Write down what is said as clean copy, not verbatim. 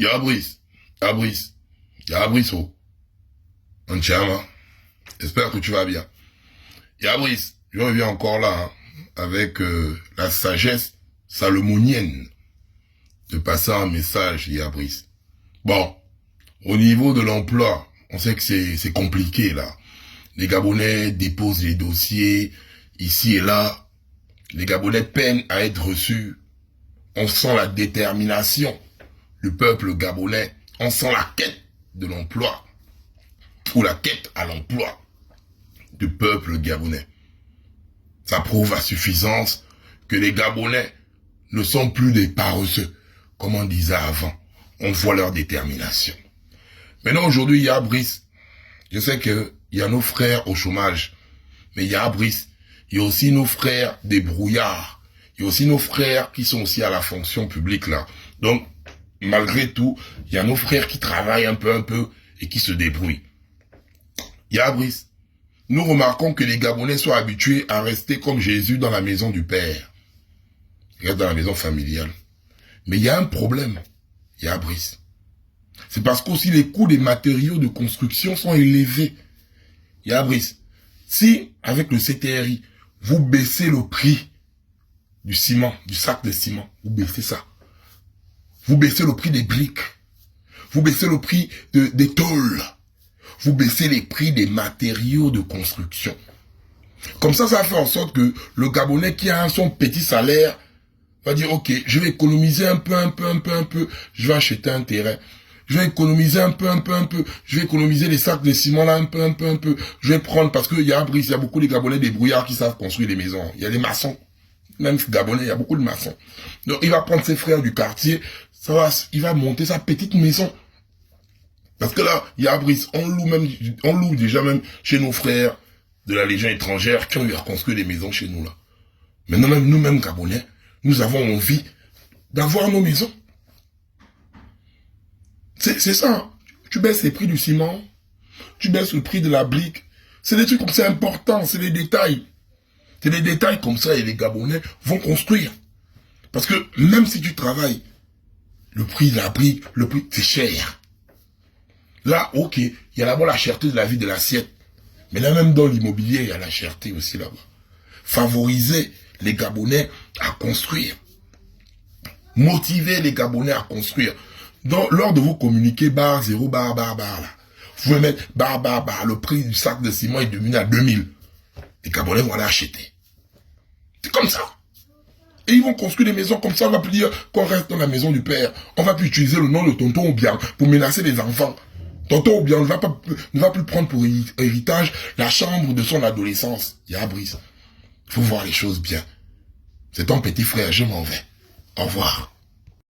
Y'a Brice. Y'a Brice. Y'a Brice, oh. Antiama. J'espère que tu vas bien. Y'a Brice. Je reviens encore là, hein, avec la sagesse salomonienne de passer un message, Y'a Brice. Bon. Au niveau de l'emploi, on sait que c'est compliqué, là. Les Gabonais déposent les dossiers ici et là. Les Gabonais peinent à être reçus. On sent la détermination du peuple gabonais. On sent la quête de l'emploi. Ou la quête à l'emploi du peuple gabonais. Ça prouve à suffisance que les Gabonais ne sont plus des paresseux, comme on disait avant. On voit leur détermination. Maintenant, aujourd'hui, il y a Brice. Je sais qu'il y a nos frères au chômage. Mais il y a Brice. Il y a aussi nos frères des brouillards. Il y a aussi nos frères qui sont aussi à la fonction publique là. Donc, malgré tout, il y a nos frères qui travaillent un peu et qui se débrouillent. Il y a Brice. Nous remarquons que les Gabonais sont habitués à rester comme Jésus dans la maison du Père. Ils restent dans la maison familiale. Mais il y a un problème. Il y a Brice. C'est parce qu'aussi les coûts des matériaux de construction sont élevés. Il y a Brice. Si, avec le CTRI, vous baissez le prix du ciment, du sac de ciment, vous baissez ça. Vous baissez le prix des briques. Vous baissez le prix des tôles. Vous baissez les prix des matériaux de construction. Comme ça fait en sorte que le Gabonais qui a son petit salaire va dire, ok, je vais économiser un peu, je vais acheter un terrain. Je vais économiser un peu, je vais économiser les sacs de ciment là, un peu, je vais prendre, parce qu'il y a Brice, il y a beaucoup de Gabonais débrouillards qui savent construire des maisons. Il y a des maçons. Même Gabonais, il y a beaucoup de maçons. Donc, il va prendre ses frères du quartier, il va monter sa petite maison. Parce que là, il y a Brice, on loue déjà même chez nos frères de la Légion étrangère qui ont eu à construire des maisons chez nous là. Maintenant, même nous-mêmes Gabonais, nous avons envie d'avoir nos maisons. C'est ça. Hein. Tu baisses les prix du ciment, tu baisses le prix de la brique. C'est des trucs comme ça importants, c'est des détails. C'est des détails comme ça et les Gabonais vont construire. Parce que même si tu travailles, le prix de la brique, le prix, c'est cher. Là, ok, il y a d'abord la cherté de la vie de l'assiette. Mais là même dans l'immobilier, il y a la cherté aussi là-bas. Favoriser les Gabonais à construire. Motiver les Gabonais à construire. Donc, lors de vos communiqués, barre 0, barre, là. Vous pouvez mettre barre, le prix du sac de ciment est devenu à 2000. Les Gabonais vont aller acheter. C'est comme ça. Et ils vont construire des maisons comme ça. On va plus dire qu'on reste dans la maison du père. On va plus utiliser le nom de tonton Obiang pour menacer les enfants. Tonton Obiang ne va plus prendre pour héritage la chambre de son adolescence. Il y a Brice. Il faut voir les choses bien. C'est ton petit frère, je m'en vais. Au revoir.